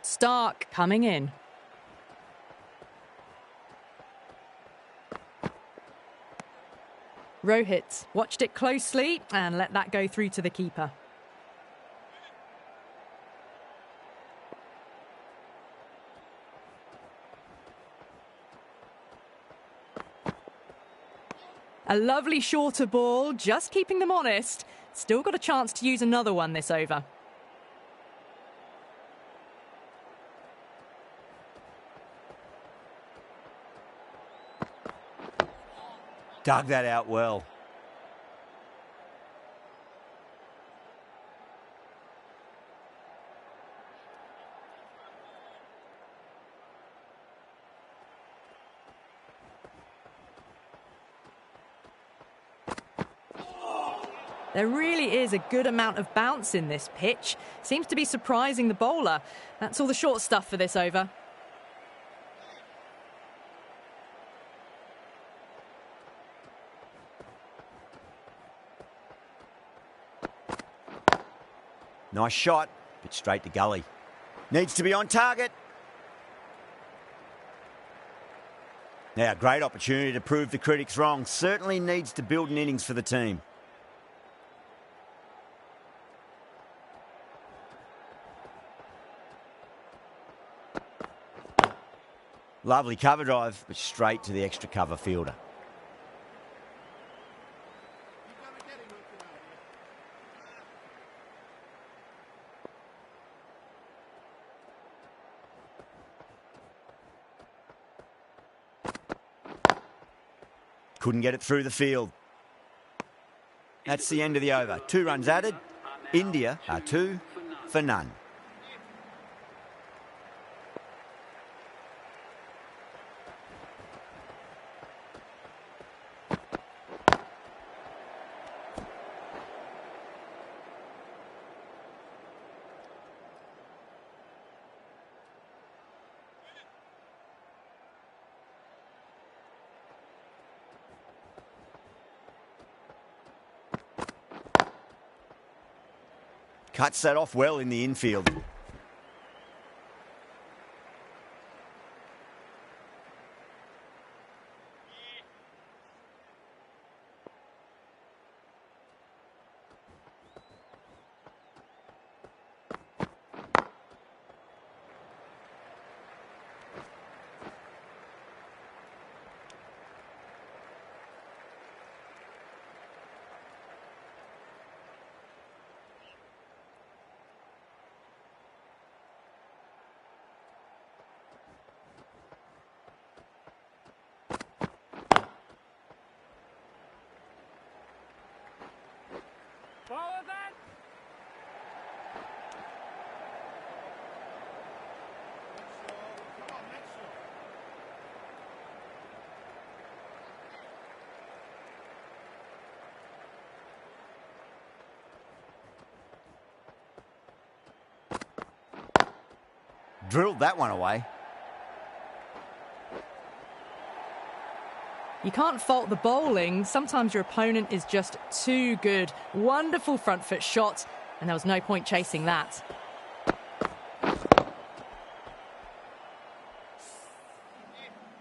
Stark coming in. Rohit watched it closely and let that go through to the keeper. A lovely shorter ball, just keeping them honest. Still got a chance to use another one this over. Dug that out well. There really is a good amount of bounce in this pitch. Seems to be surprising the bowler. That's all the short stuff for this over. Nice shot, but straight to gully. Needs to be on target. Now, great opportunity to prove the critics wrong. Certainly needs to build an innings for the team. Lovely cover drive, but straight to the extra cover fielder. Couldn't get it through the field. That's the end of the over. 2 runs added. India are 2 for none. Cuts that off well in the infield. Drilled that one away. You can't fault the bowling. Sometimes your opponent is just too good. Wonderful front foot shot, and there was no point chasing that.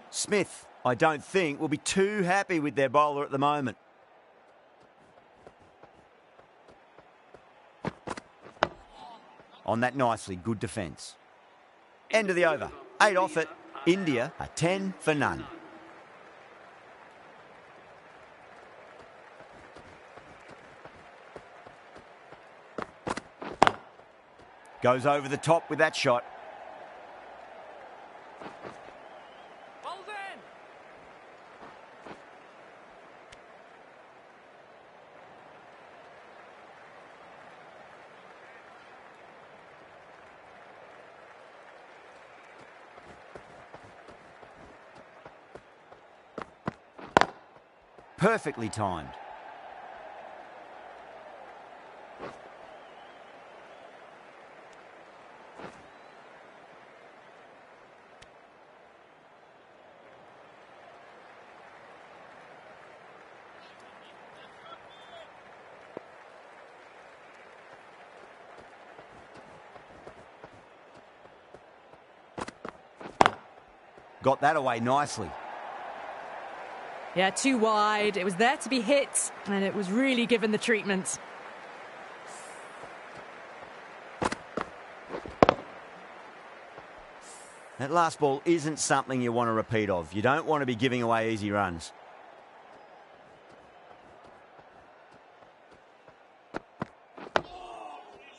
Smith, I don't think, will be too happy with their bowler at the moment. On that nicely, good defence. End of the over. 8 off it. India are 10 for none. Goes over the top with that shot. Perfectly timed. Got that away nicely. Yeah, too wide. It was there to be hit, and it was really given the treatment. That last ball isn't something you want to repeat of. You don't want to be giving away easy runs.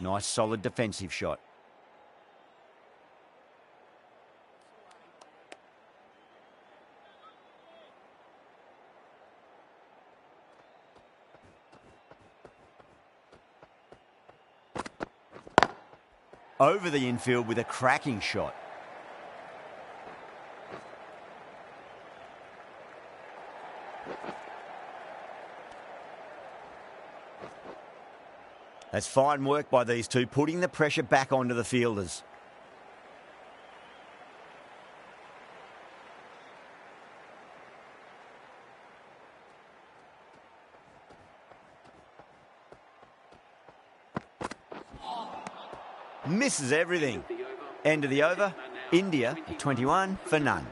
Nice, solid defensive shot. Over the infield with a cracking shot. That's fine work by these two, putting the pressure back onto the fielders. Misses everything. End of the over. India, 21 for none.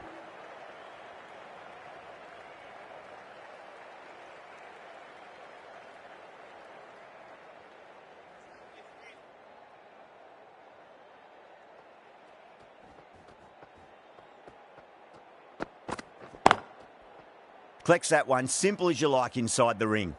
Collects that one, simple as you like inside the ring.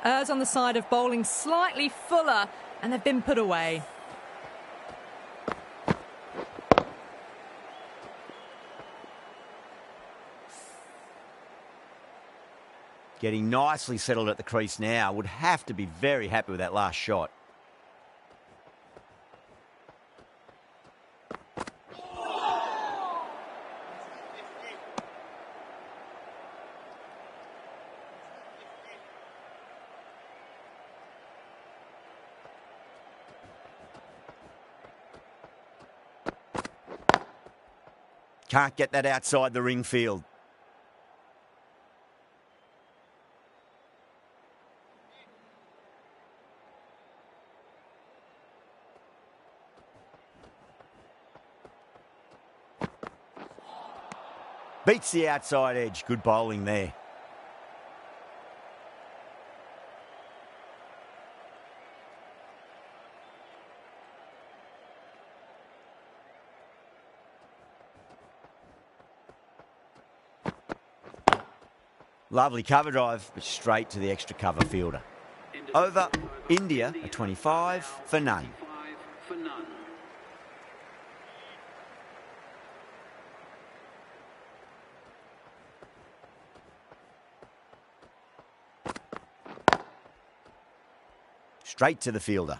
Errs on the side of bowling slightly fuller, and they've been put away. Getting nicely settled at the crease now. Would have to be very happy with that last shot. Can't get that outside the ring field. Beats the outside edge. Good bowling there. Lovely cover drive, but straight to the extra cover fielder. Over, India, a 25 for none. Straight to the fielder.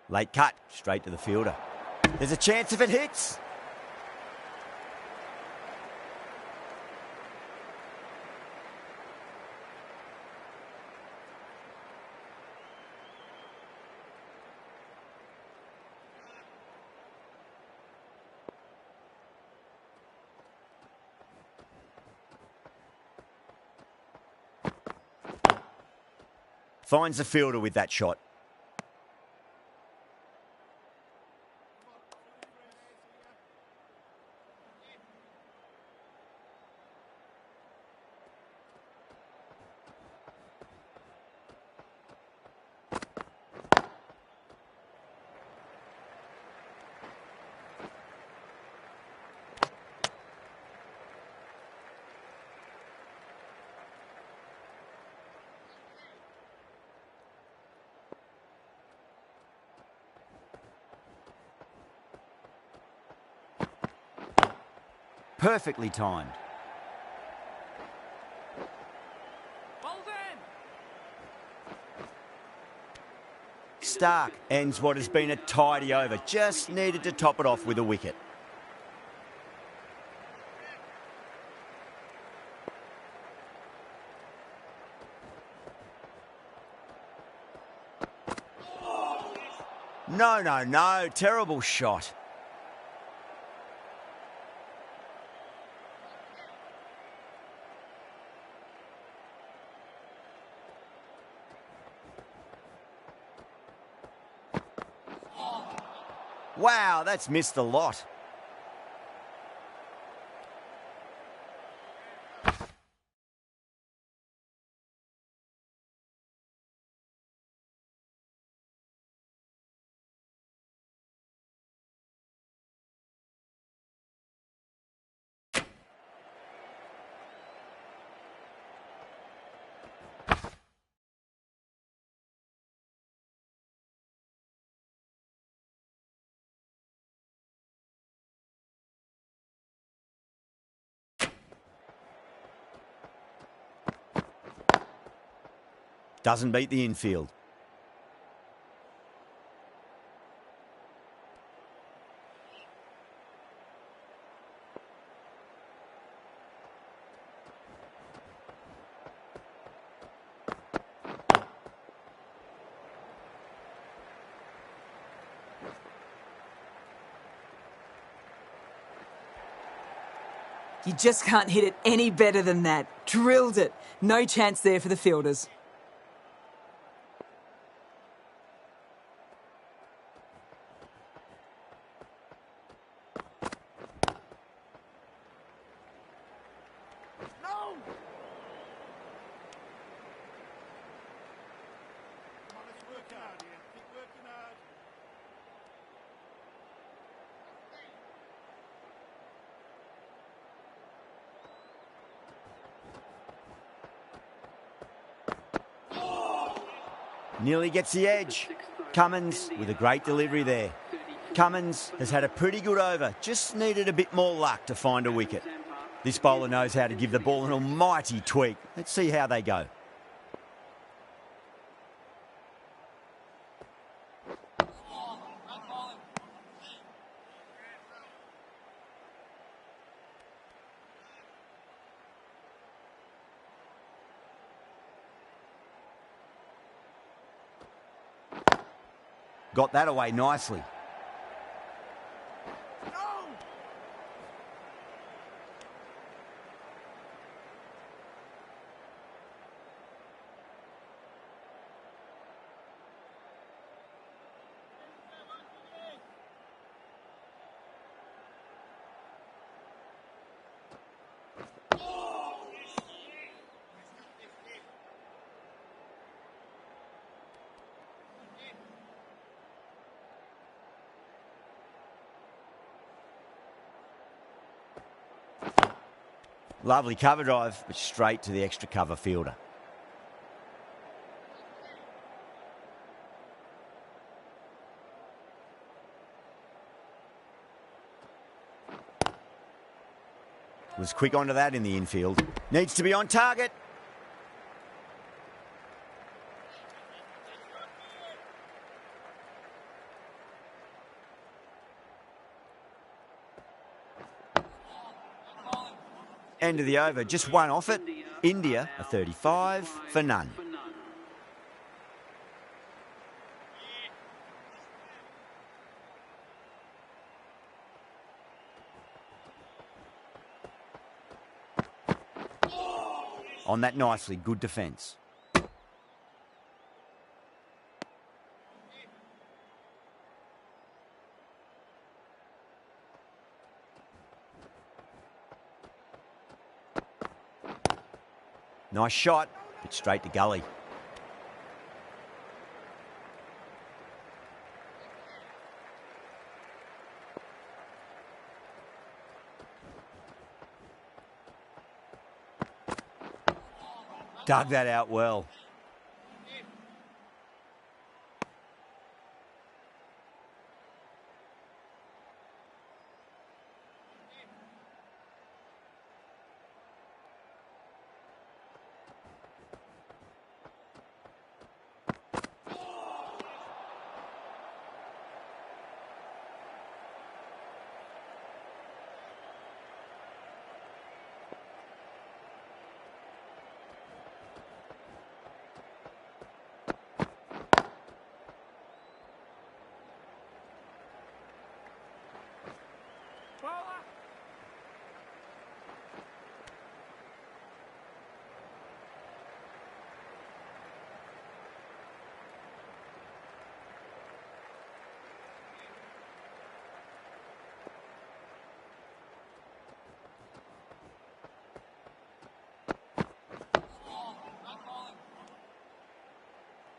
Late cut, straight to the fielder. There's a chance if it hits. Finds the fielder with that shot. Perfectly timed. Stark ends what has been a tidy over. Just needed to top it off with a wicket. No, no, no. Terrible shot. Wow, that's missed a lot. Doesn't beat the infield. You just can't hit it any better than that. Drilled it. No chance there for the fielders. Nearly gets the edge. Cummins with a great delivery there. Cummins has had a pretty good over. Just needed a bit more luck to find a wicket. This bowler knows how to give the ball an almighty tweak. Let's see how they go. Got that away nicely. Lovely cover drive, but straight to the extra cover fielder. Was quick onto that in the infield. Needs to be on target. End of the over, just one off it. India, a 35 for none. On that nicely, good defence. Nice shot, but straight to gully. Dug that out well.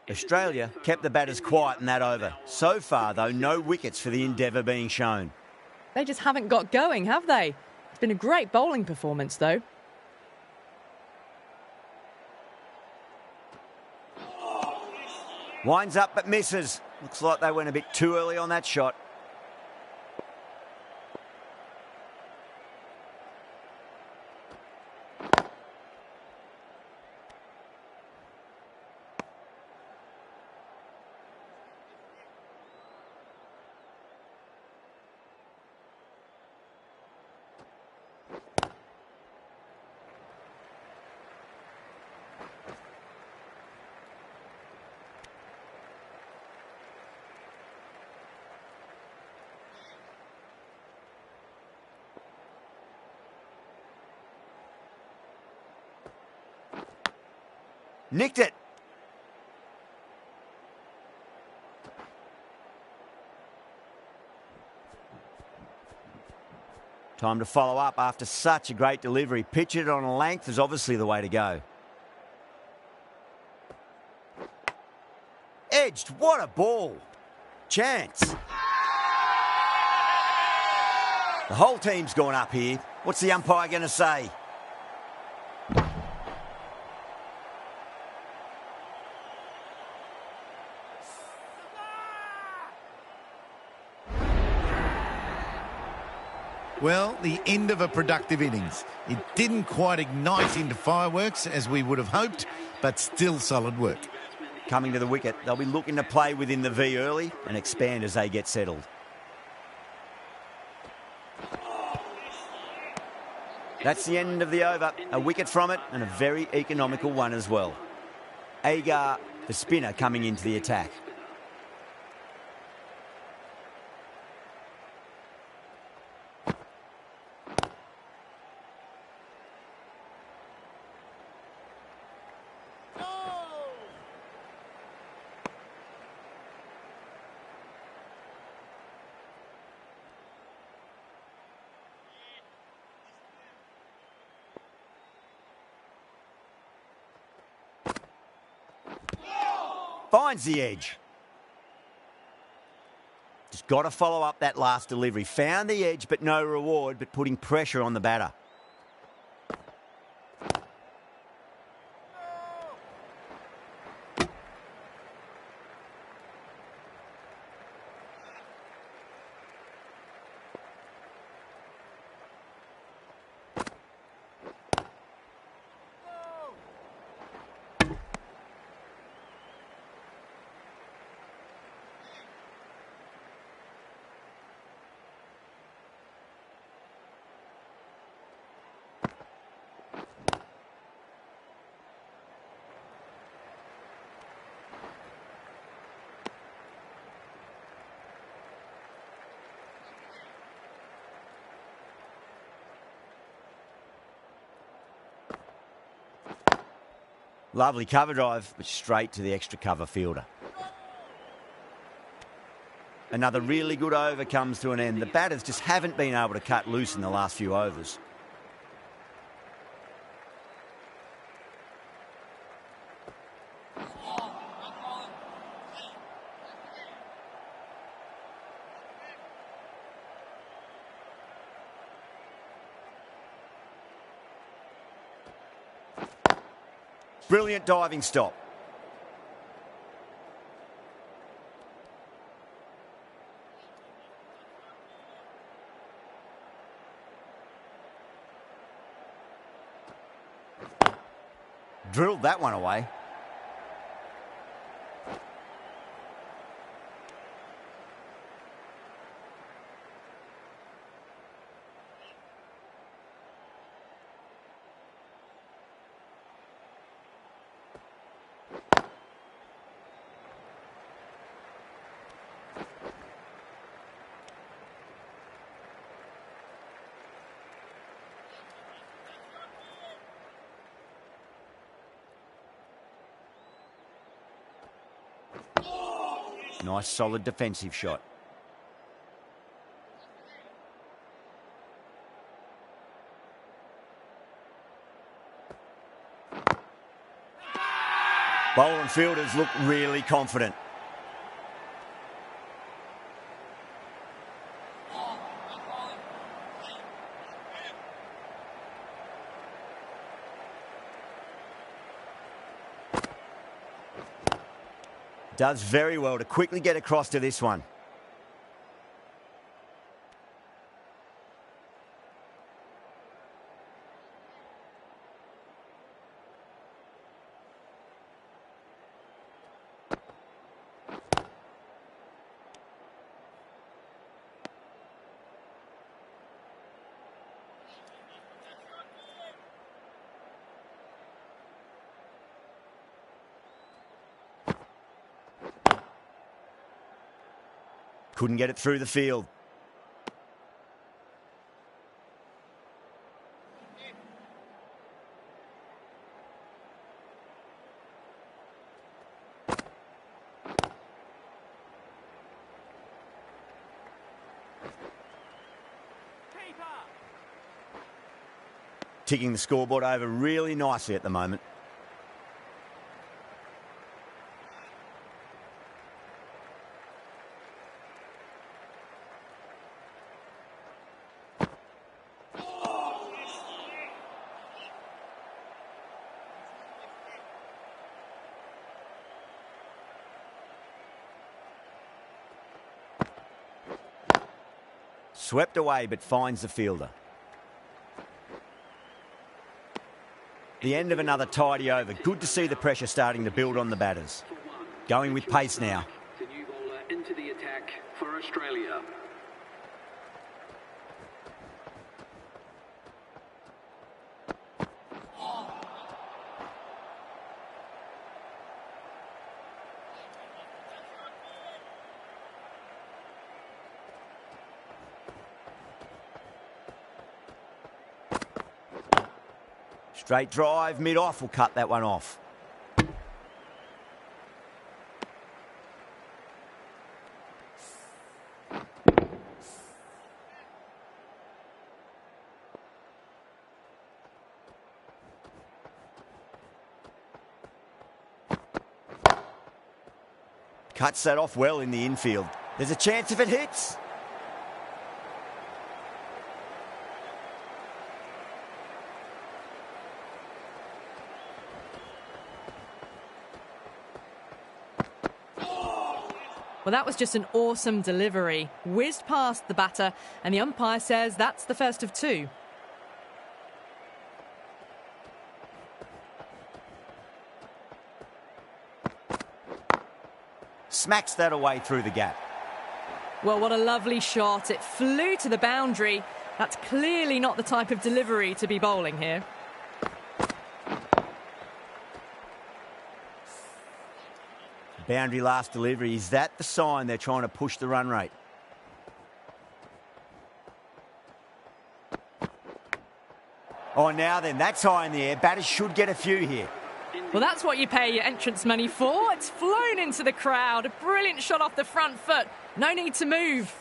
Australia kept the batters quiet in that over. So far, though, no wickets for the endeavour being shown. They just haven't got going, have they? It's been a great bowling performance, though. Winds up but misses. Looks like they went a bit too early on that shot. Nicked it. Time to follow up after such a great delivery. Pitch it on a length is obviously the way to go. Edged. What a ball. Chance. The whole team's gone up here. What's the umpire going to say? Well, the end of a productive innings. It didn't quite ignite into fireworks as we would have hoped, but still solid work. Coming to the wicket, they'll be looking to play within the V early and expand as they get settled. That's the end of the over. A wicket from it and a very economical one as well. Agar, the spinner, coming into the attack. Finds the edge. Just got to follow up that last delivery. Found the edge, but no reward, but putting pressure on the batter. Lovely cover drive, but straight to the extra cover fielder. Another really good over comes to an end. The batters just haven't been able to cut loose in the last few overs. Brilliant diving stop. Drilled that one away. Nice solid defensive shot. Bowler and fielders look really confident. Does very well to quickly get across to this one. Couldn't get it through the field. Ticking the scoreboard over really nicely at the moment. Swept away, but finds the fielder. The end of another tidy over. Good to see the pressure starting to build on the batters. Going with pace now. The new bowler into the attack for Australia. Straight drive, mid-off will cut that one off. Cuts that off well in the infield. There's a chance if it hits. Well, that was just an awesome delivery. Whizzed past the batter, and the umpire says that's the first of two. Smacks that away through the gap. Well, what a lovely shot. It flew to the boundary. That's clearly not the type of delivery to be bowling here. Boundary last delivery. Is that the sign they're trying to push the run rate? Oh, now then, that's high in the air. Batters should get a few here. Well, that's what you pay your entrance money for. It's flown into the crowd. A brilliant shot off the front foot. No need to move.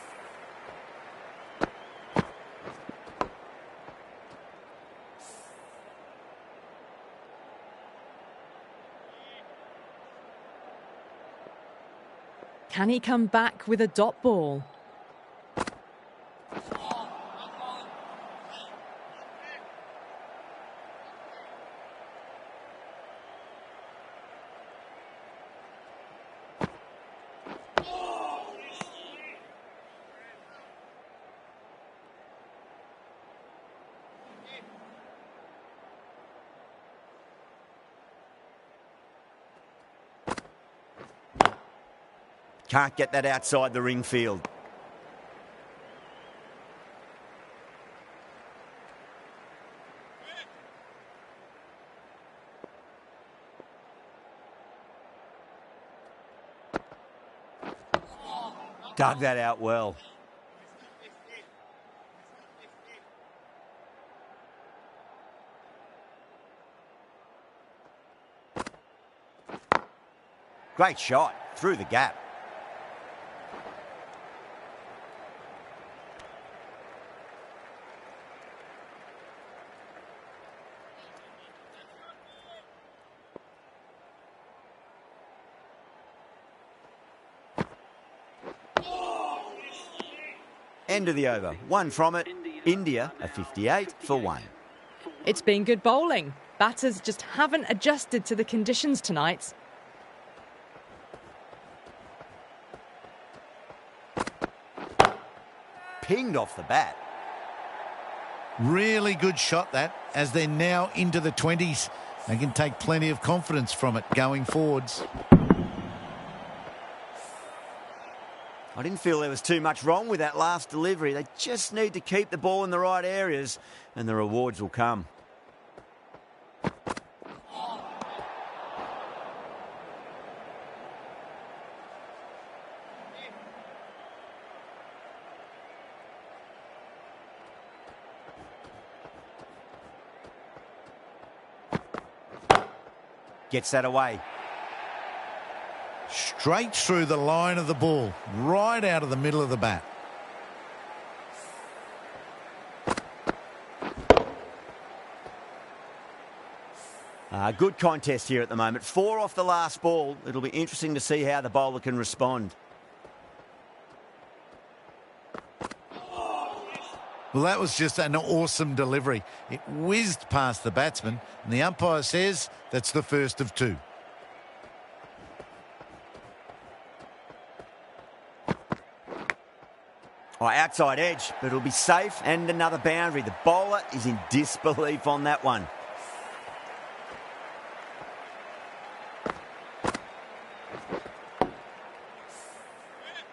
Can he come back with a dot ball? Can't get that outside the ring field. Dug that out well. Great shot through the gap. End of the over. One from it. India a 58 for one. It's been good bowling. Batters just haven't adjusted to the conditions tonight. Pinged off the bat. Really good shot that, as they're now into the 20s. They can take plenty of confidence from it going forwards. I didn't feel there was too much wrong with that last delivery. They just need to keep the ball in the right areas and the rewards will come. Gets that away. Straight through the line of the ball, right out of the middle of the bat. Good contest here at the moment. 4 off the last ball. It'll be interesting to see how the bowler can respond. Well, that was just an awesome delivery. It whizzed past the batsman, and the umpire says that's the first of 2. Outside edge, but it'll be safe and another boundary. The bowler is in disbelief on that one.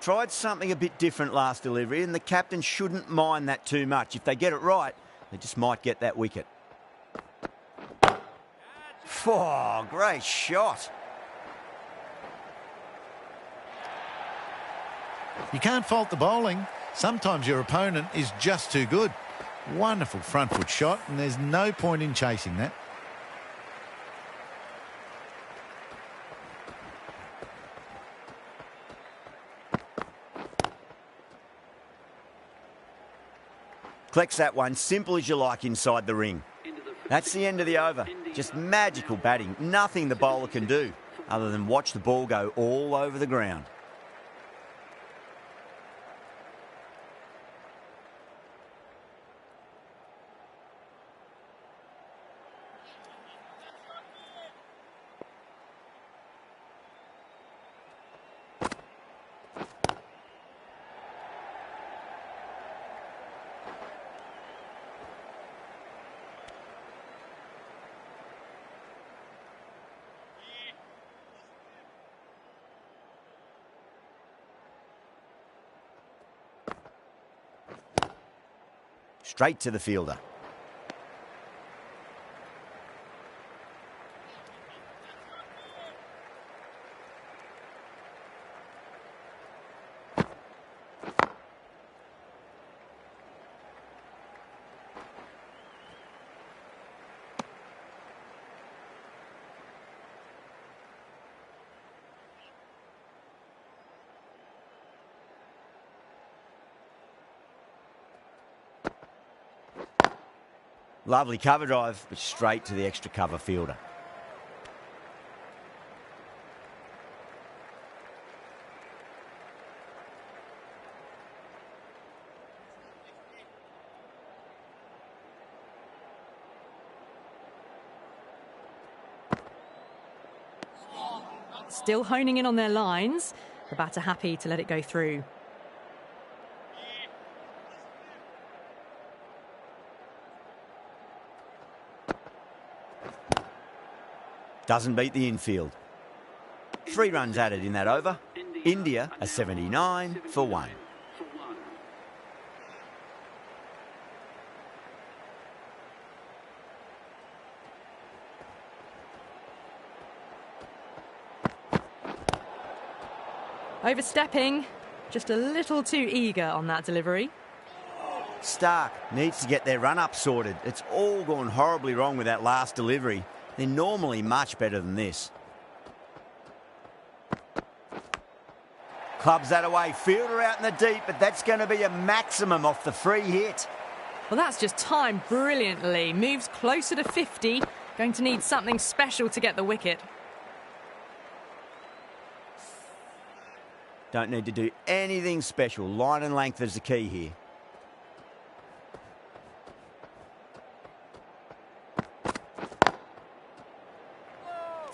Tried something a bit different last delivery, and the captain shouldn't mind that too much. If they get it right, they just might get that wicket. Oh, great shot. You can't fault the bowling. Sometimes your opponent is just too good. Wonderful front foot shot, and there's no point in chasing that. Collects that one, simple as you like inside the ring. That's the end of the over. Just magical batting. Nothing the bowler can do other than watch the ball go all over the ground. Straight to the fielder. Lovely cover drive, but straight to the extra cover fielder. Still honing in on their lines. The batter happy to let it go through. Doesn't beat the infield. 3 runs added in that over. India a 79 for 1. Overstepping, just a little too eager on that delivery. Stark needs to get their run-up sorted. It's all gone horribly wrong with that last delivery. They're normally much better than this. Clubs that away. Fielder out in the deep, but that's going to be a maximum off the free hit. Well, that's just timed brilliantly. Moves closer to 50. Going to need something special to get the wicket. Don't need to do anything special. Line and length is the key here.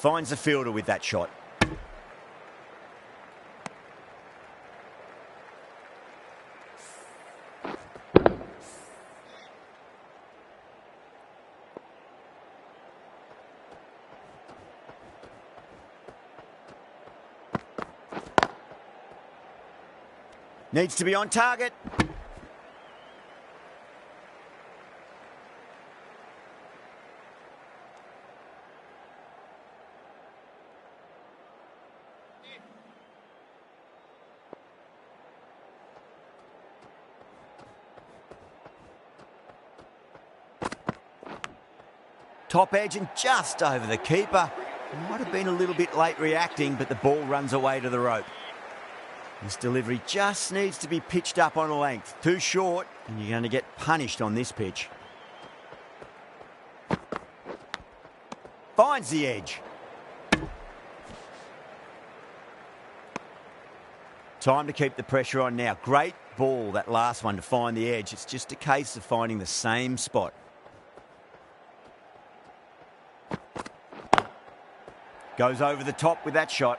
Finds the fielder with that shot. Needs to be on target. Top edge and just over the keeper. Might have been a little bit late reacting, but the ball runs away to the rope. This delivery just needs to be pitched up on a length. Too short, and you're going to get punished on this pitch. Finds the edge. Time to keep the pressure on now. Great ball, that last one, to find the edge. It's just a case of finding the same spot. Goes over the top with that shot.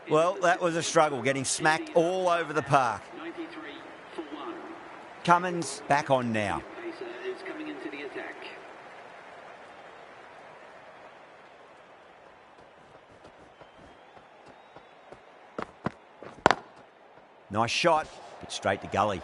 Well, that was a struggle, getting smacked all over the park. 93 for 1. Cummins back on now. Pacer is coming into the attack. Nice shot, but straight to gully.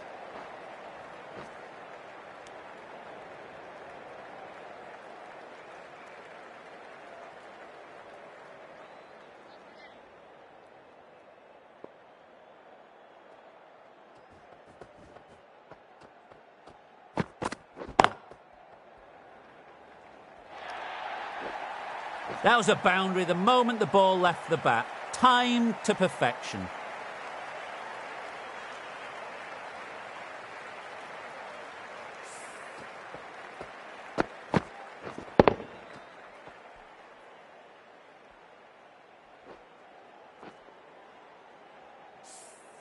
That was a boundary the moment the ball left the bat. Timed to perfection.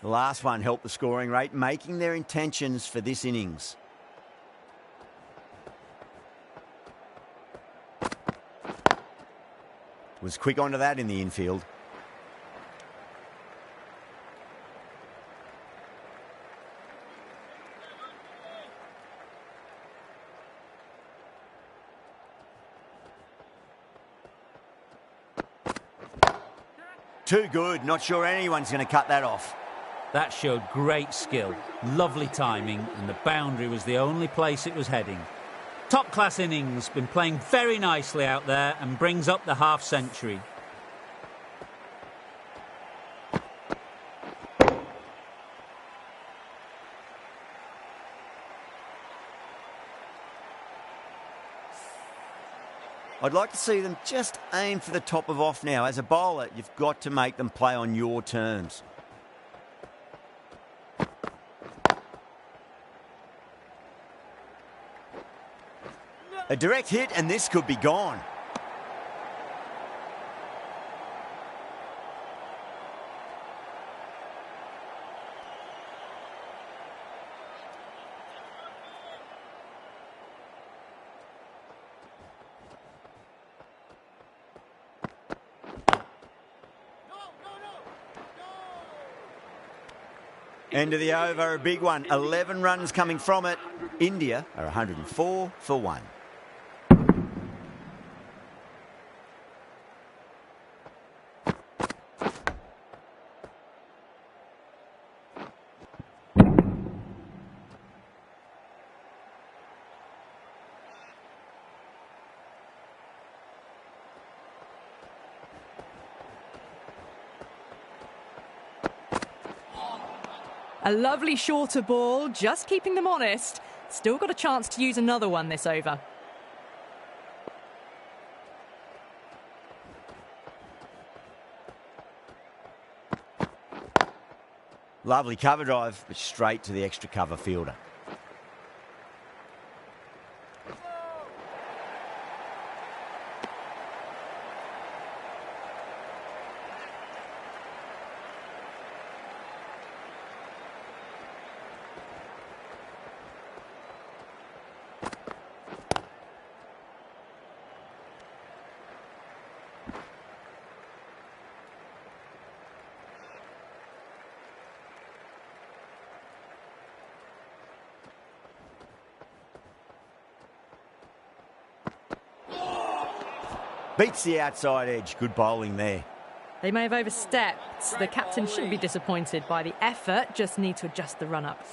The last one helped the scoring rate, making their intentions for this innings. Was quick onto that in the infield. Too good. Not sure anyone's going to cut that off. That showed great skill, lovely timing, and the boundary was the only place it was heading. Top-class innings, been playing very nicely out there and brings up the half-century. I'd like to see them just aim for the top of off now. As a bowler, you've got to make them play on your terms. A direct hit, and this could be gone. End of the over, a big one. 11 runs coming from it. India are 104 for 1. A lovely shorter ball, just keeping them honest. Still got a chance to use another one this over. Lovely cover drive, but straight to the extra cover fielder. Beats the outside edge. Good bowling there. They may have overstepped. The captain shouldn't be disappointed by the effort, just need to adjust the run-up.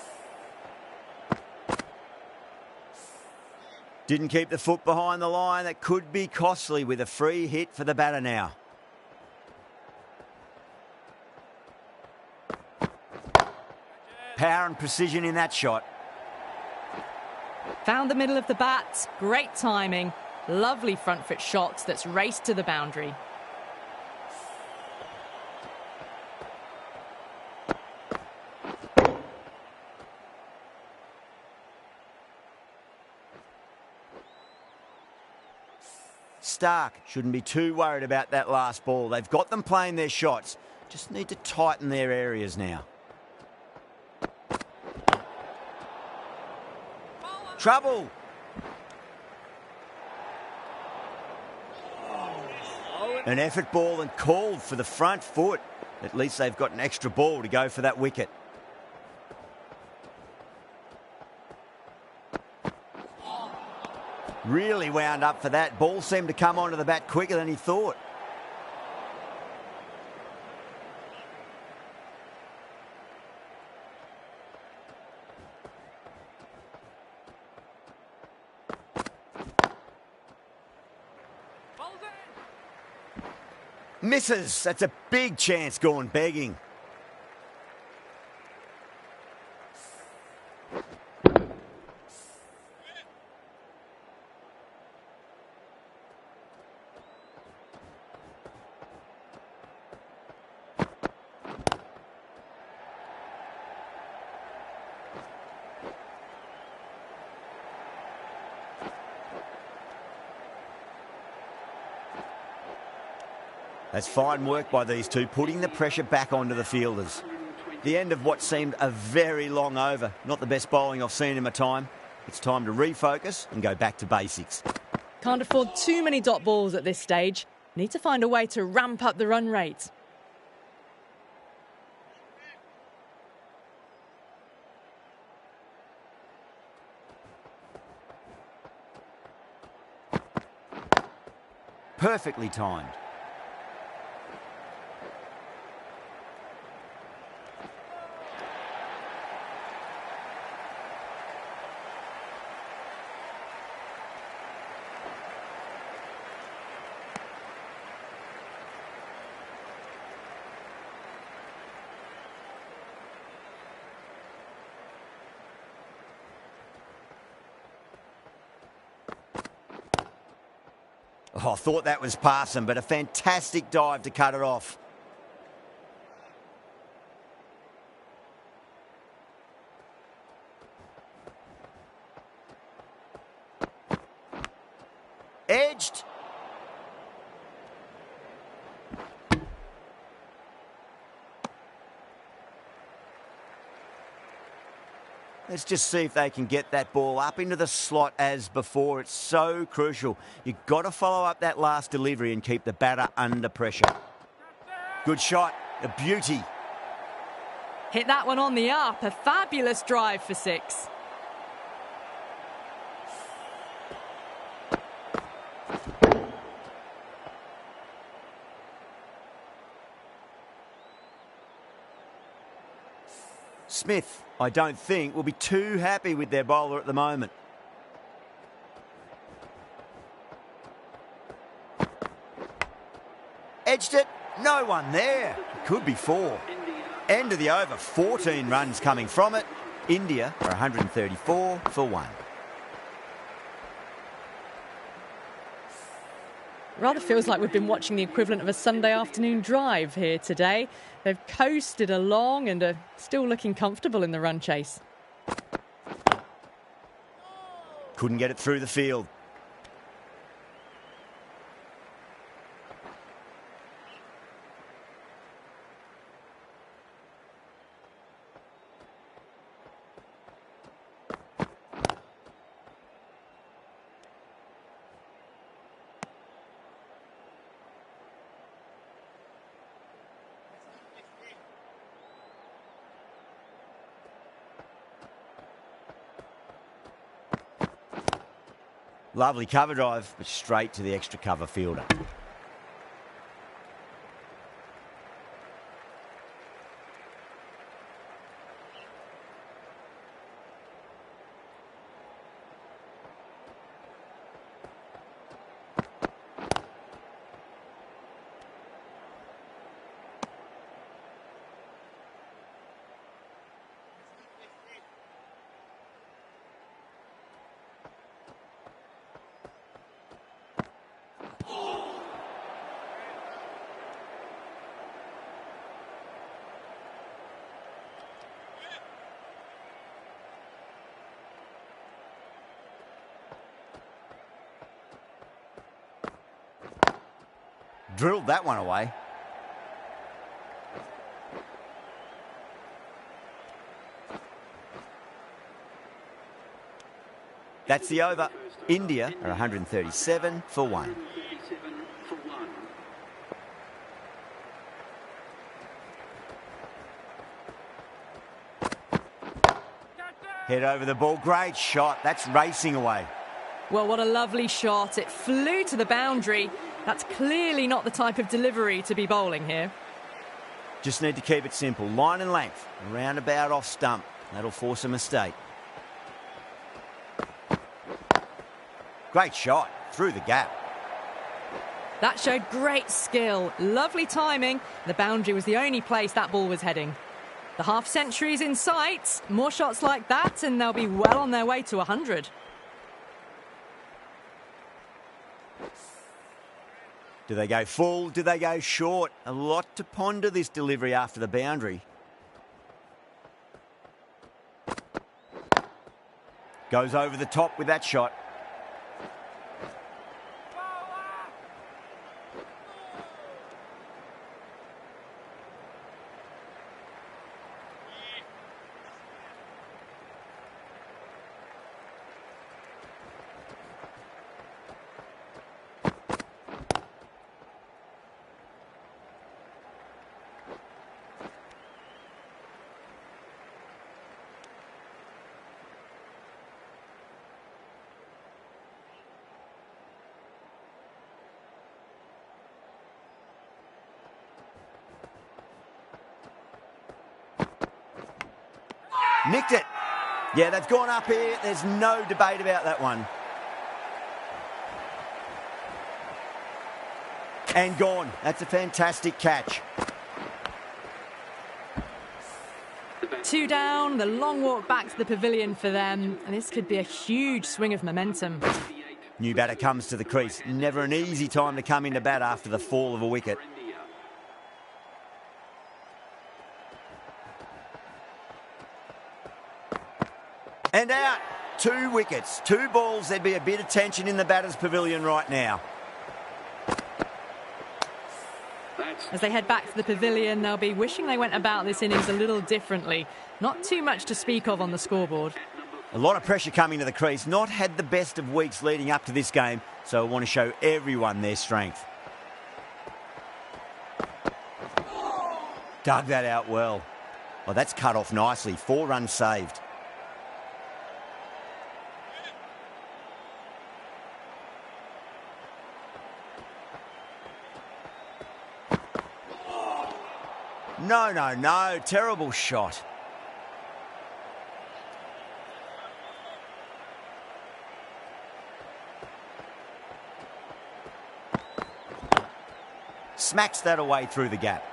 Didn't keep the foot behind the line. That could be costly with a free hit for the batter now. Power and precision in that shot. Found the middle of the bat. Great timing. Lovely front foot shot that's raced to the boundary. Stark shouldn't be too worried about that last ball. They've got them playing their shots. Just need to tighten their areas now. Trouble. An effort ball and called for the front foot. At least they've got an extra ball to go for that wicket. Really wound up for that. Ball seemed to come onto the bat quicker than he thought. Misses. That's a big chance gone begging. That's fine work by these two, putting the pressure back onto the fielders. The end of what seemed a very long over. Not the best bowling I've seen in my time. It's time to refocus and go back to basics. Can't afford too many dot balls at this stage. Need to find a way to ramp up the run rate. Perfectly timed. Oh, I thought that was passing, but a fantastic dive to cut it off. Edged. Let's just see if they can get that ball up into the slot as before. It's so crucial. You've got to follow up that last delivery and keep the batter under pressure. Good shot. A beauty. Hit that one on the up. A fabulous drive for 6. Smith, I don't think, will be too happy with their bowler at the moment. Edged it. No one there. It could be 4. End of the over. 14 runs coming from it. India are 134 for 1. Rather feels like we've been watching the equivalent of a Sunday afternoon drive here today. They've coasted along and are still looking comfortable in the run chase. Couldn't get it through the field. Lovely cover drive, but straight to the extra cover fielder. Drilled that one away. That's the over. India are 137 for 1. Head over the ball. Great shot. That's racing away. Well, what a lovely shot. It flew to the boundary. That's clearly not the type of delivery to be bowling here. Just need to keep it simple. Line and length. Roundabout off stump. That'll force a mistake. Great shot. Through the gap. That showed great skill. Lovely timing. The boundary was the only place that ball was heading. The half century's in sight. More shots like that and they'll be well on their way to 100. Do they go full? Do they go short? A lot to ponder this delivery after the boundary. Goes over the top with that shot. Nicked it. Yeah, they've gone up here. There's no debate about that one. And gone. That's a fantastic catch. 2 down, the long walk back to the pavilion for them, and this could be a huge swing of momentum. New batter comes to the crease. Never an easy time to come into bat after the fall of a wicket. And out. 2 wickets. 2 balls. There'd be a bit of tension in the batter's pavilion right now. As they head back to the pavilion, they'll be wishing they went about this innings a little differently. Not too much to speak of on the scoreboard. A lot of pressure coming to the crease. Not had the best of weeks leading up to this game, so I want to show everyone their strength. Dug that out well. Oh, that's cut off nicely. 4 runs saved. No. Terrible shot. Smacks that away through the gap.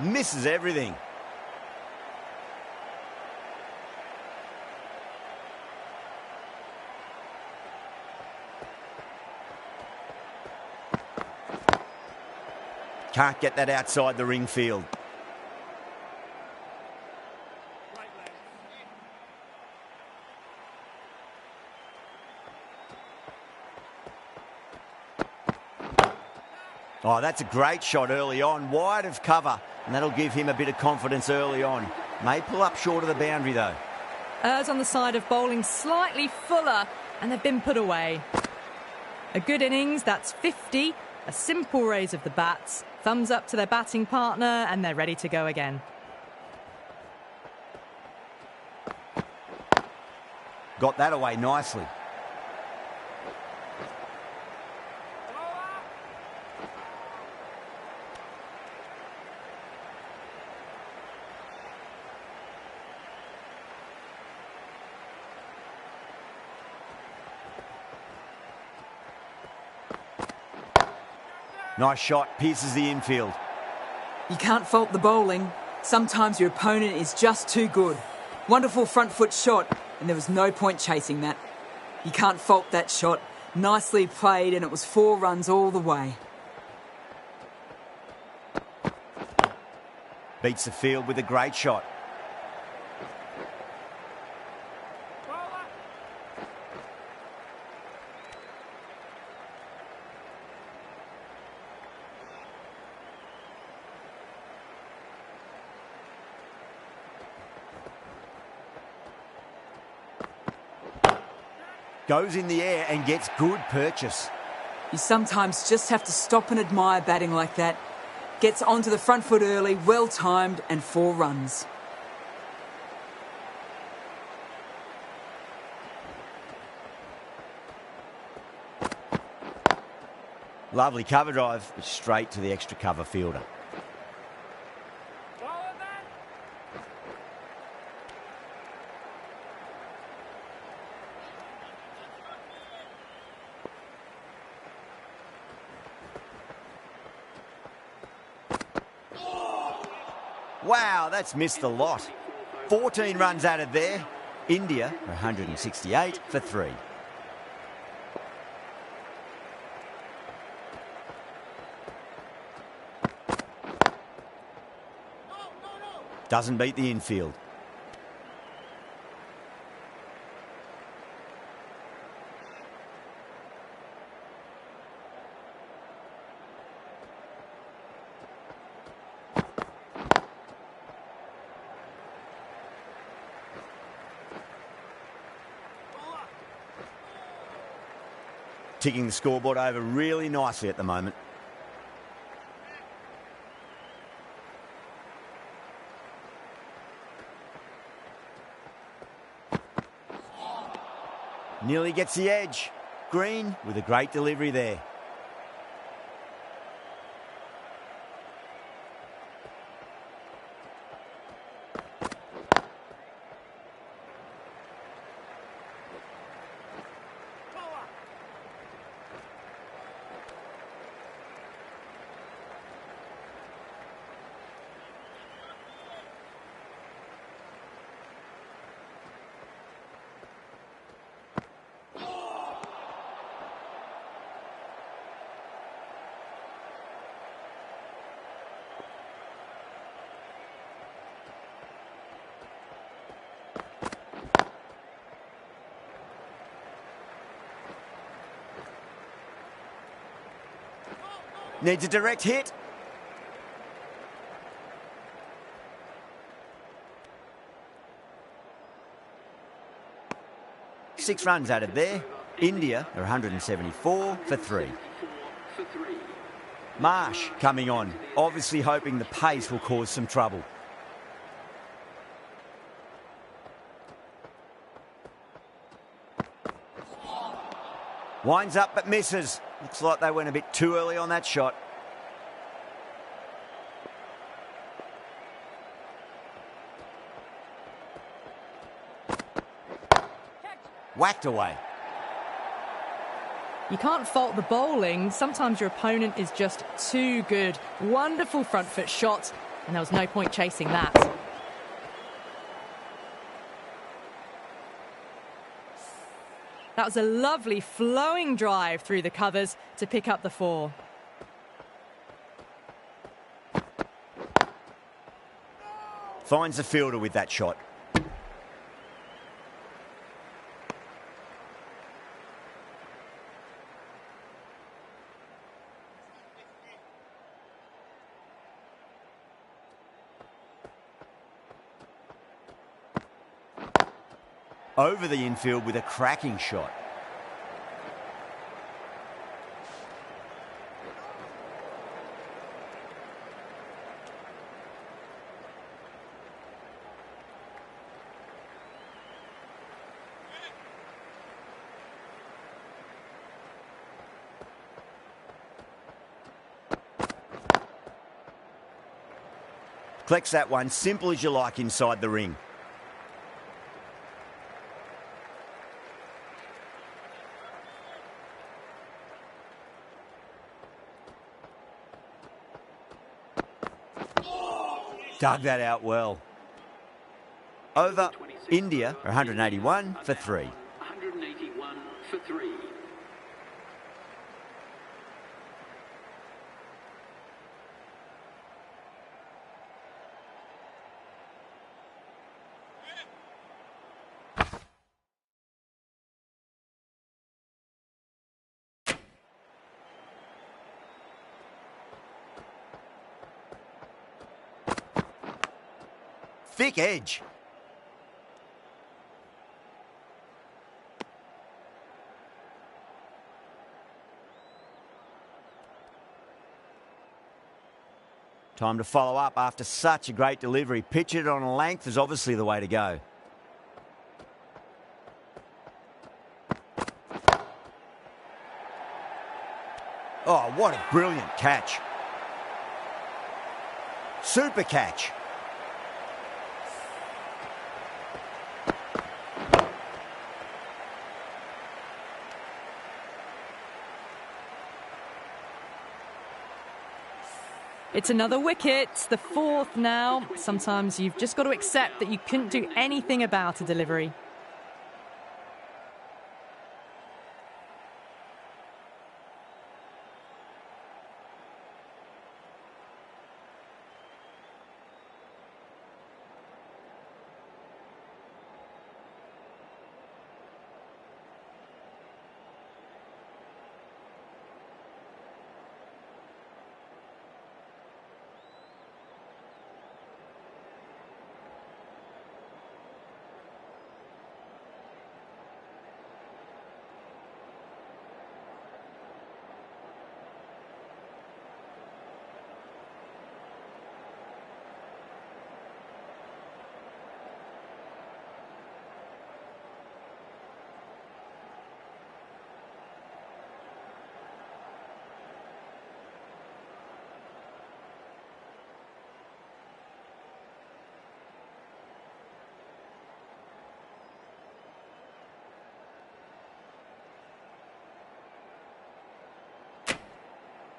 Misses everything. Can't get that outside the ring field. Oh, that's a great shot early on, wide of cover, and that'll give him a bit of confidence early on. May pull up short of the boundary though. Errs on the side of bowling slightly fuller, and they've been put away. A good innings, that's 50. A simple raise of the bats. Thumbs up to their batting partner, and they're ready to go again. Got that away nicely. Nice shot, pierces the infield. You can't fault the bowling. Sometimes your opponent is just too good. Wonderful front foot shot, and there was no point chasing that. You can't fault that shot. Nicely played, and it was 4 runs all the way. Beats the field with a great shot. Goes in the air and gets good purchase. You sometimes just have to stop and admire batting like that. Gets onto the front foot early, well timed, and 4 runs. Lovely cover drive, but straight to the extra cover fielder. Wow, that's missed a lot. 14 runs added there. India are 168 for 3. Doesn't beat the infield. Ticking the scoreboard over really nicely at the moment. Nearly gets the edge. Green with a great delivery there. Needs a direct hit. Six runs added there. India are 174 for 3. Marsh coming on, obviously hoping the pace will cause some trouble. Winds up but misses. Looks like they went a bit too early on that shot. Whacked away. You can't fault the bowling. Sometimes your opponent is just too good. Wonderful front foot shot, and there was no point chasing that. That was a lovely flowing drive through the covers to pick up the 4. Finds the fielder with that shot. over the infield with a cracking shot. Collects that one, simple as you like inside the ring. Dug that out well. Over. India, 181 for 3. 181 for 3. Thick edge. Time to follow up after such a great delivery. Pitch it on a length is obviously the way to go. Oh, what a brilliant catch. Super catch. It's another wicket, the 4th now. Sometimes you've just got to accept that you couldn't do anything about a delivery.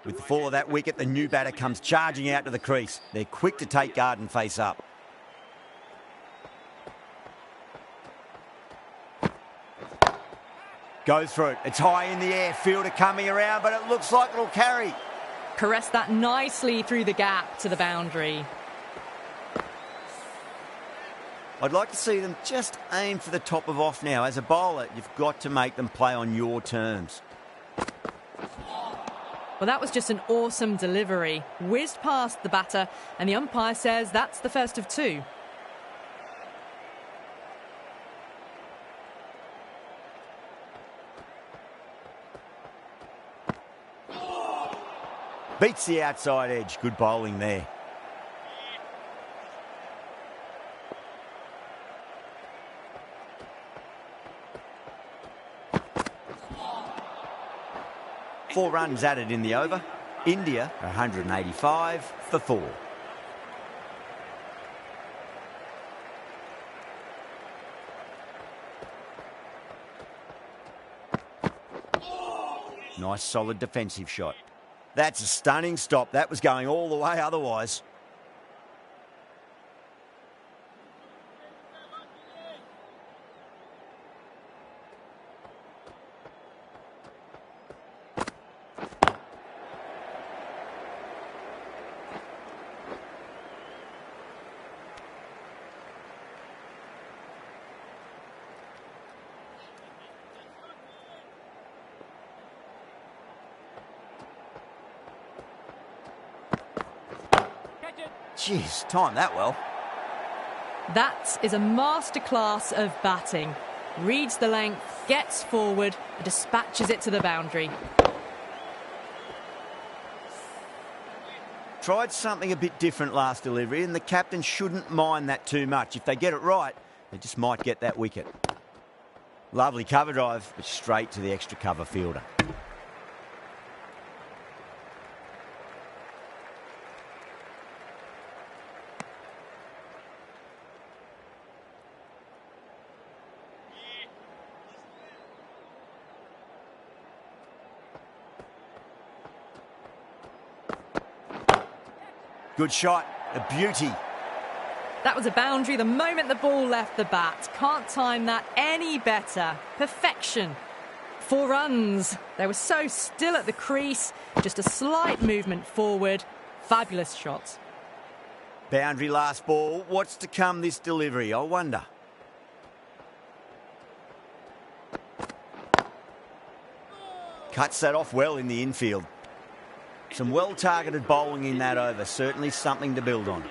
With the fall of that wicket, the new batter comes charging out to the crease. They're quick to take guard and face up. Goes through it. It's high in the air. Fielder coming around, but it looks like it'll carry. Caress that nicely through the gap to the boundary. I'd like to see them just aim for the top of off now. As a bowler, you've got to make them play on your terms. Well, that was just an awesome delivery. Whizzed past the batter, and the umpire says that's the first of 2. Beats the outside edge. Good bowling there. Four runs added in the over. India, 185 for 4. Nice solid defensive shot. That's a stunning stop. That was going all the way otherwise. Jeez, timed that well. That is a masterclass of batting. reads the length, gets forward, and dispatches it to the boundary. Tried something a bit different last delivery, and the captain shouldn't mind that too much. If they get it right, they just might get that wicket. Lovely cover drive, but straight to the extra cover fielder. Good shot, a beauty. That was a boundary the moment the ball left the bat. Can't time that any better. Perfection. 4 runs. They were so still at the crease. Just a slight movement forward. Fabulous shot. Boundary last ball. What's to come this delivery, I wonder? Cuts that off well in the infield. Some well-targeted bowling in that over. Certainly something to build on.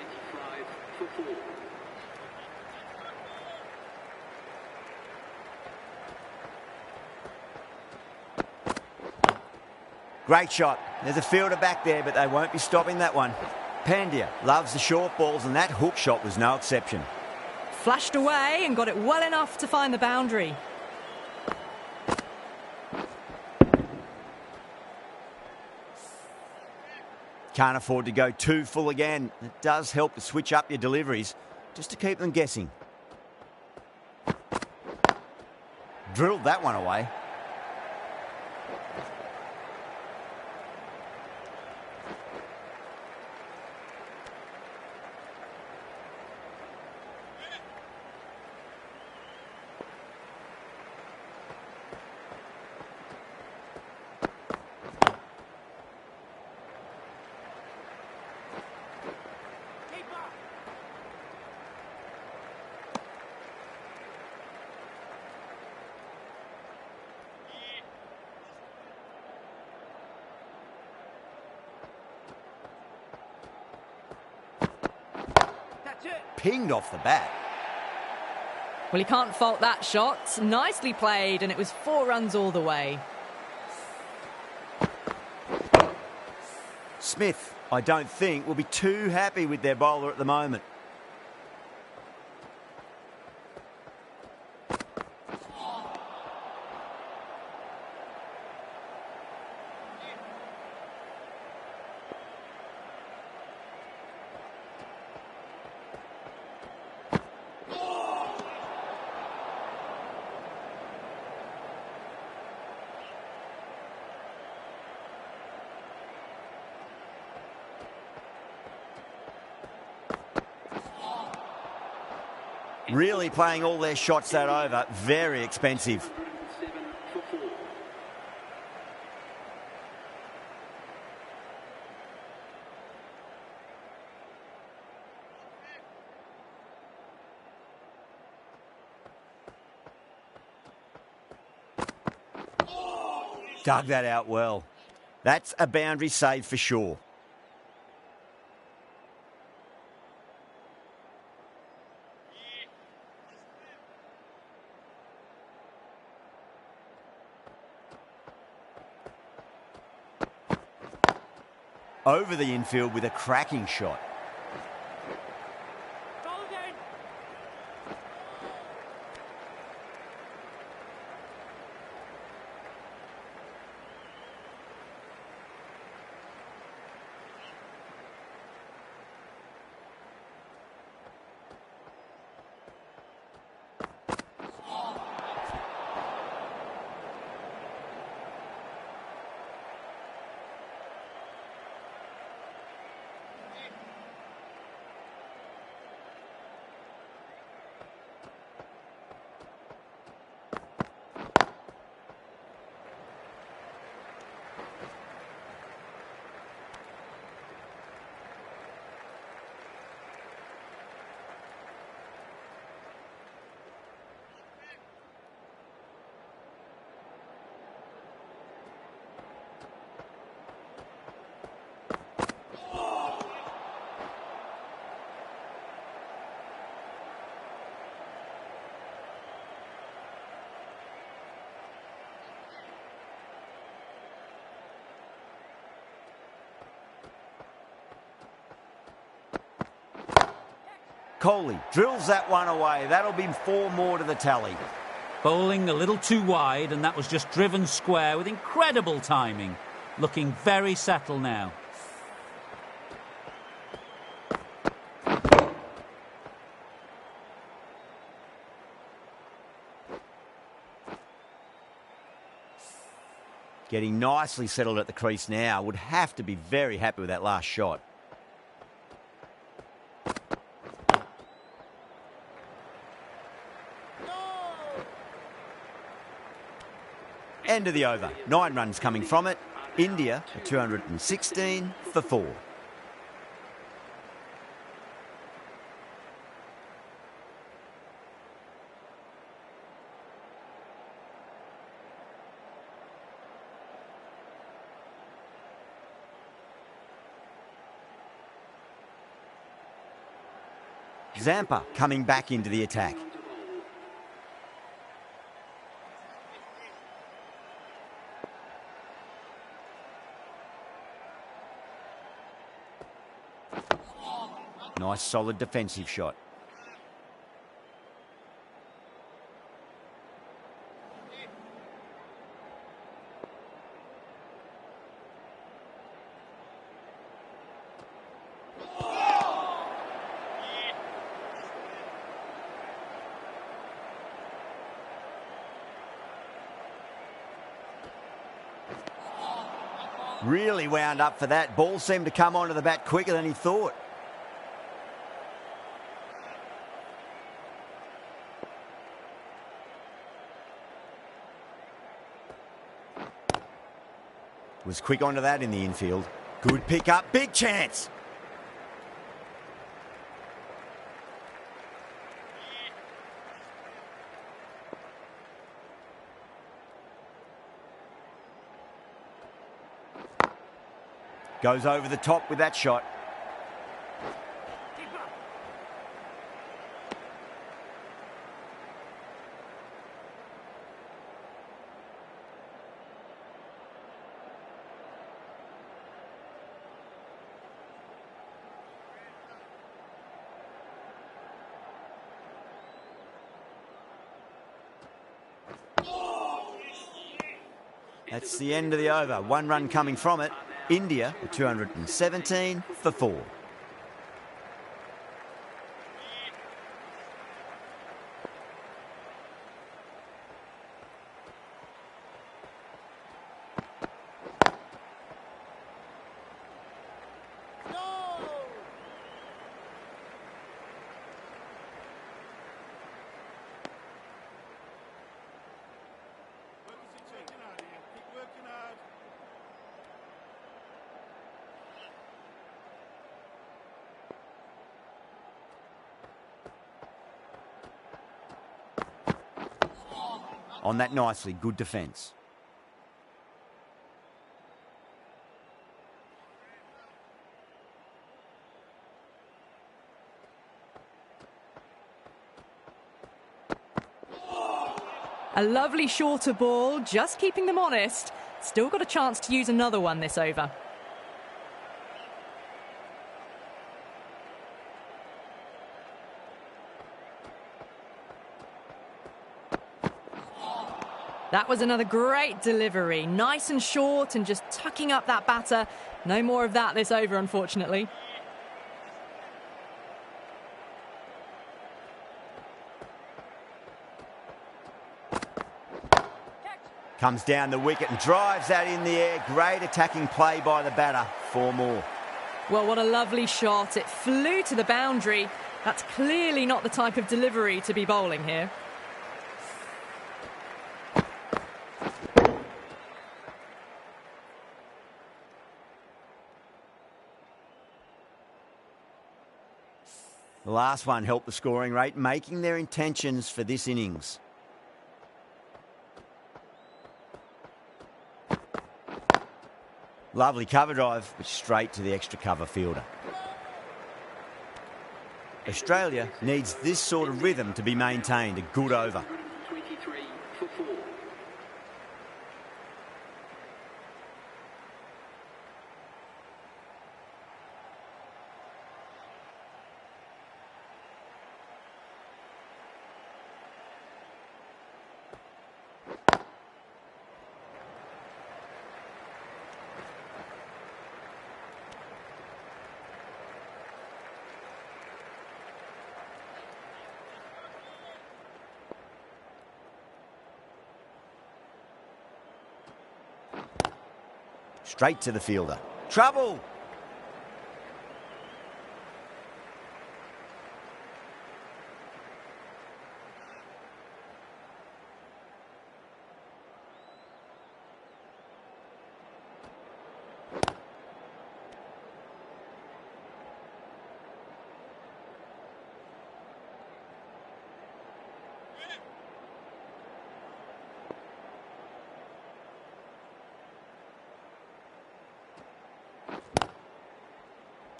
Great shot. There's a fielder back there, but they won't be stopping that one. Pandya loves the short balls, and that hook shot was no exception. Flashed away and got it well enough to find the boundary. Can't afford to go too full again. It does help to switch up your deliveries, just to keep them guessing. Drilled that one away. Pinged off the bat. Well, you can't fault that shot. Nicely played, and it was 4 runs all the way. Smith, I don't think, will be too happy with their bowler at the moment. Really playing all their shots that over. Very expensive. Dug that out well. That's a boundary save for sure. Over the infield with a cracking shot. Coley drills that one away. That'll be 4 more to the tally. Bowling a little too wide, and that was just driven square with incredible timing. Looking very settled now. Getting nicely settled at the crease now. Would have to be very happy with that last shot. End of the over. 9 runs coming from it. India, 216 for 4. Zampa coming back into the attack. Nice solid defensive shot. Really wound up for that. Ball seemed to come onto the bat quicker than he thought. Was quick onto that in the infield. Good pick up, big chance. Goes over the top with that shot. That's the end of the over. 1 run coming from it. India, 217 for 4. On that nicely, good defence. A lovely shorter ball, just keeping them honest. Still got a chance to use another one this over. That was another great delivery. Nice and short and just tucking up that batter. No more of that this over, unfortunately. Comes down the wicket and drives that in the air. Great attacking play by the batter. 4 more. Well, what a lovely shot. It flew to the boundary. That's clearly not the type of delivery to be bowling here. The last one helped the scoring rate, making their intentions for this innings. Lovely cover drive, but straight to the extra cover fielder. Australia needs this sort of rhythm to be maintained. A good over. 23 for 4. Straight to the fielder. Trouble!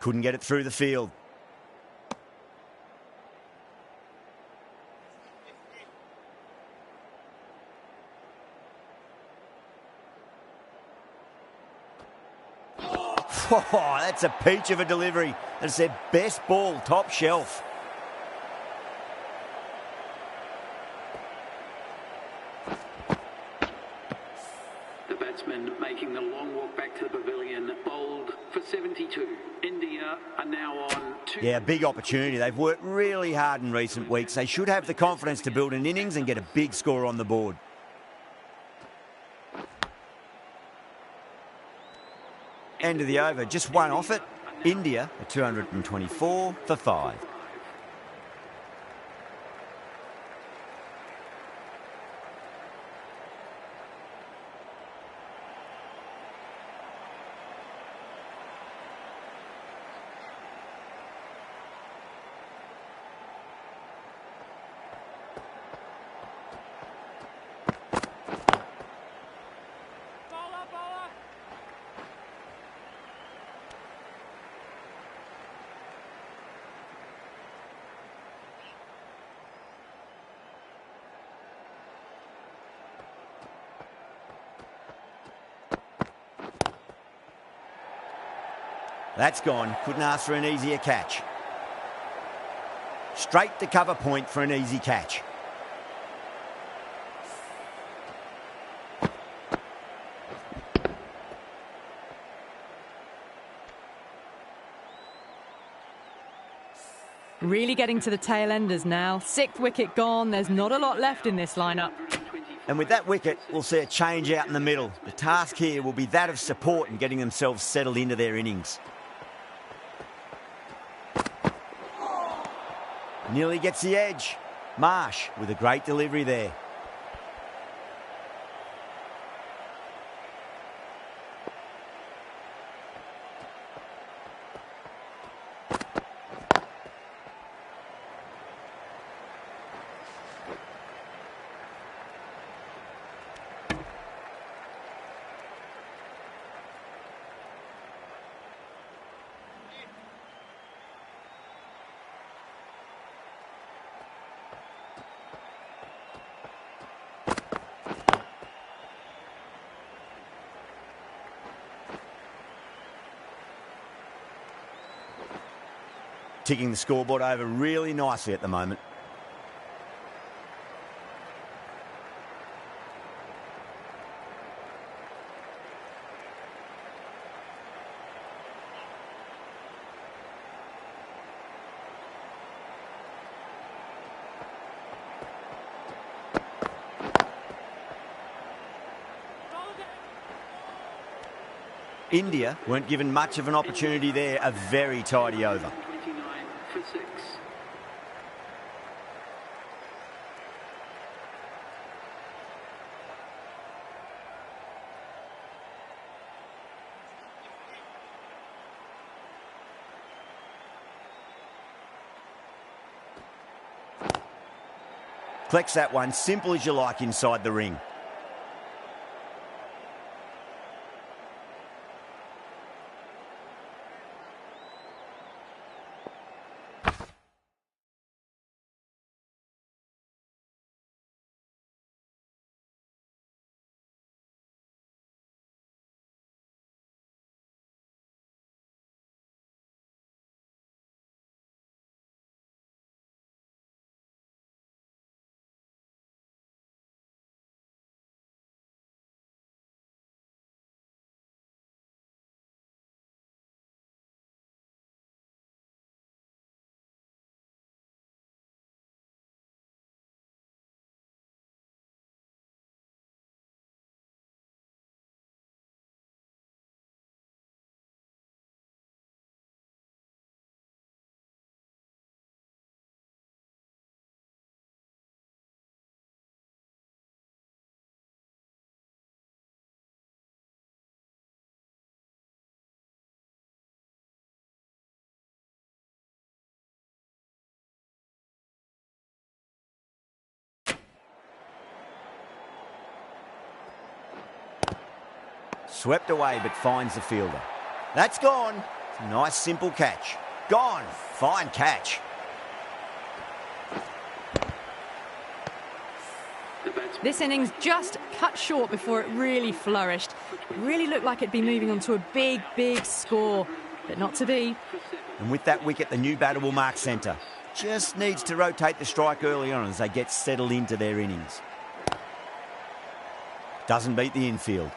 Couldn't get it through the field. Oh, that's a peach of a delivery. That's their best ball, top shelf. The batsman making the long walk back to the pavilion, bowled for 72. India are now on 2. Yeah, big opportunity. They've worked really hard in recent weeks. They should have the confidence to build an innings and get a big score on the board. End of the over, just one off it. India at 224 for 5. That's gone. Couldn't ask for an easier catch. Straight to cover point for an easy catch. Really getting to the tail enders now. 6th wicket gone. There's not a lot left in this lineup. And with that wicket, we'll see a change out in the middle. The task here will be that of support and getting themselves settled into their innings. Nearly gets the edge. Marsh with a great delivery there. Ticking the scoreboard over really nicely at the moment. India weren't given much of an opportunity there. A very tidy over. 29 for 6. Collects that one, simple as you like inside the ring. Swept away but finds the fielder. That's gone. Nice simple catch. Gone. Fine catch. This innings just cut short before it really flourished. It really looked like it'd be moving on to a big, big score, but not to be. And with that wicket, the new batter will mark centre. Just needs to rotate the strike early on as they get settled into their innings. Doesn't beat the infield.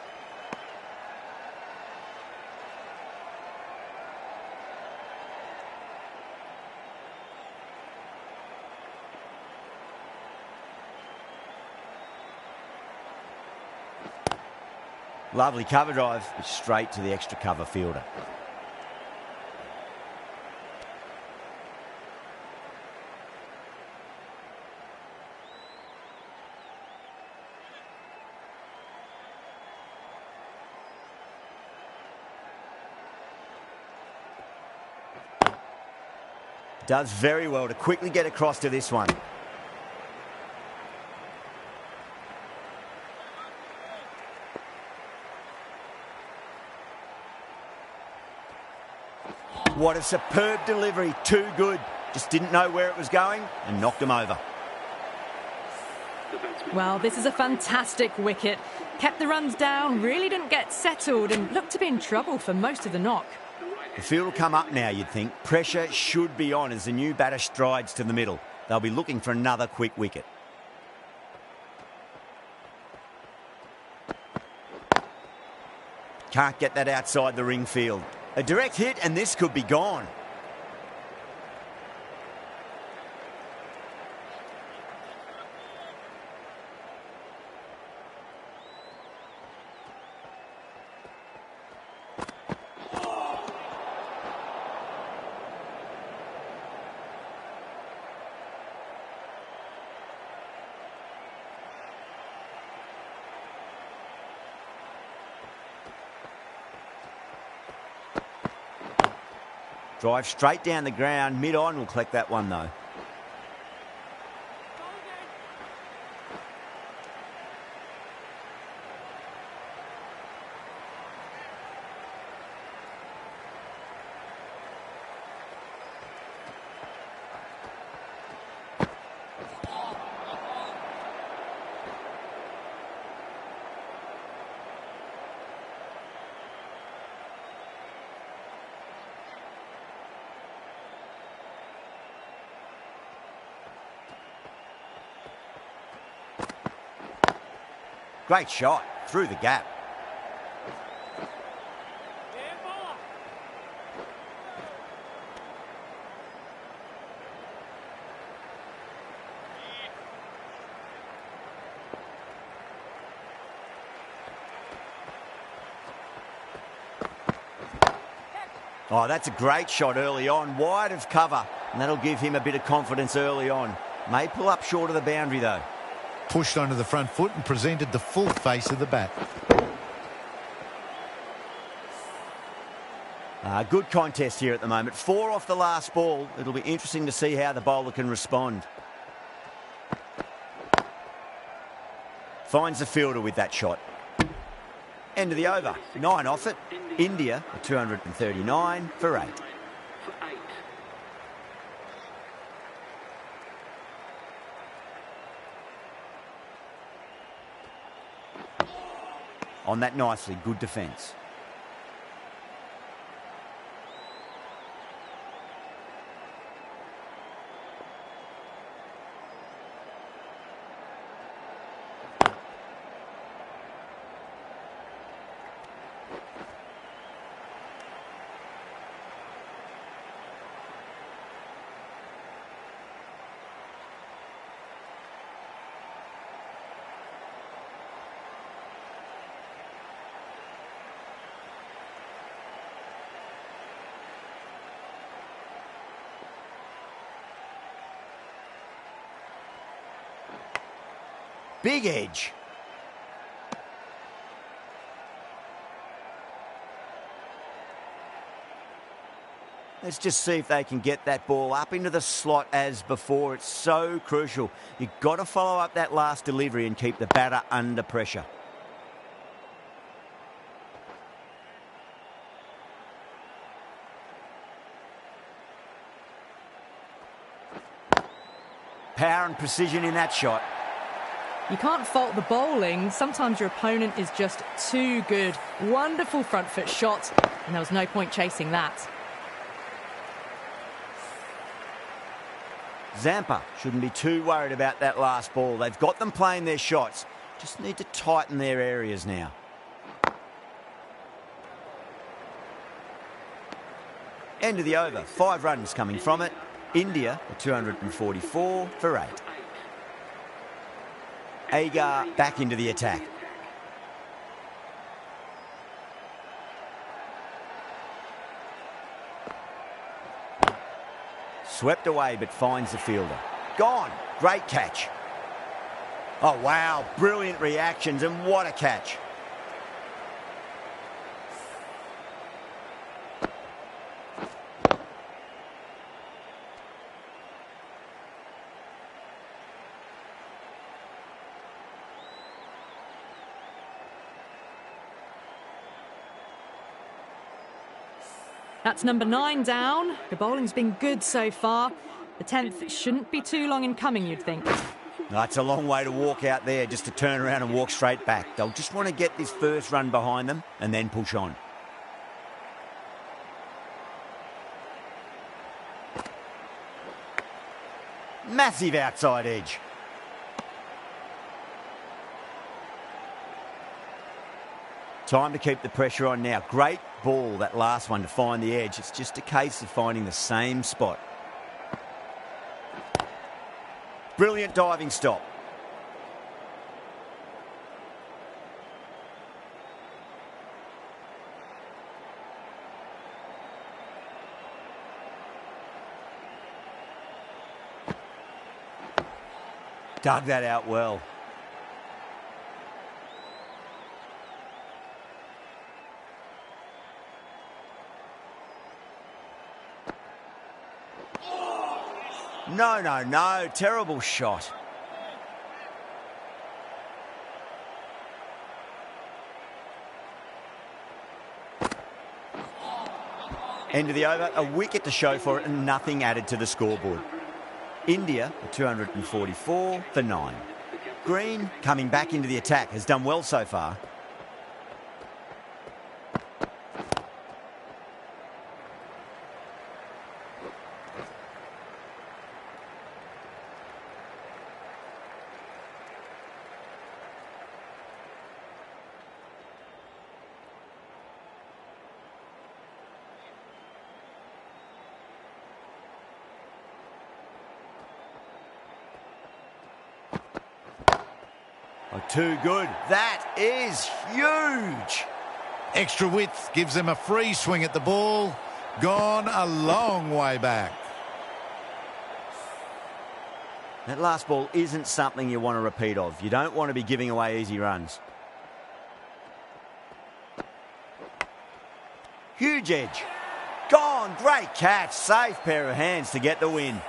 Lovely cover drive, straight to the extra cover fielder. Does very well to quickly get across to this one. What a superb delivery, too good. Just didn't know where it was going and knocked him over. Well, this is a fantastic wicket. Kept the runs down, really didn't get settled and looked to be in trouble for most of the knock. The field will come up now, you'd think. Pressure should be on as the new batter strides to the middle. They'll be looking for another quick wicket. Can't get that outside the ring field. A direct hit and this could be gone. Drive straight down the ground, mid-on will collect that one though. Great shot, through the gap. Oh, that's a great shot early on, wide of cover, and that'll give him a bit of confidence early on. May pull up short of the boundary though. Pushed onto the front foot and presented the full face of the bat. Good contest here at the moment. 4 off the last ball. It'll be interesting to see how the bowler can respond. Finds the fielder with that shot. End of the over. 9 off it. India, 239 for 8. On that nicely, good defence. Big edge. Let's just see if they can get that ball up into the slot as before. It's so crucial. You've got to follow up that last delivery and keep the batter under pressure. power and precision in that shot. You can't fault the bowling. Sometimes your opponent is just too good. Wonderful front foot shot, and there was no point chasing that. Zampa shouldn't be too worried about that last ball. They've got them playing their shots. Just need to tighten their areas now. End of the over. 5 runs coming from it. India at 244 for 8. Agar back into the attack. Swept away but finds the fielder. Gone. Great catch. Oh, wow. Brilliant reactions and what a catch. That's number 9 down. The bowling's been good so far. The 10th shouldn't be too long in coming, you'd think. That's a long way to walk out there just to turn around and walk straight back. They'll just want to get this first run behind them and then push on. Massive outside edge. Time to keep the pressure on now. Great ball, that last one, to find the edge. It's just a case of finding the same spot. Brilliant diving stop. Dug that out well. No. Terrible shot. End of the over. A wicket to show for it and nothing added to the scoreboard. India at 244 for 9. Green, coming back into the attack, has done well so far. Oh, too good. That is huge. Extra width gives them a free swing at the ball. Gone a long way back. That last ball isn't something you want to repeat of. You don't want to be giving away easy runs. Huge edge. Gone. Great catch. Safe pair of hands to get the win.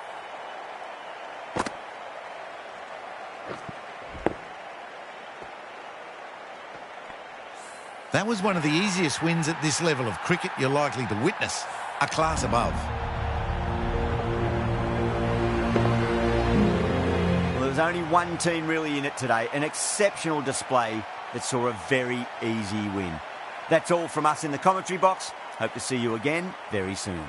That was one of the easiest wins at this level of cricket you're likely to witness. A class above. Well, there was only one team really in it today. An exceptional display that saw a very easy win. That's all from us in the commentary box. Hope to see you again very soon.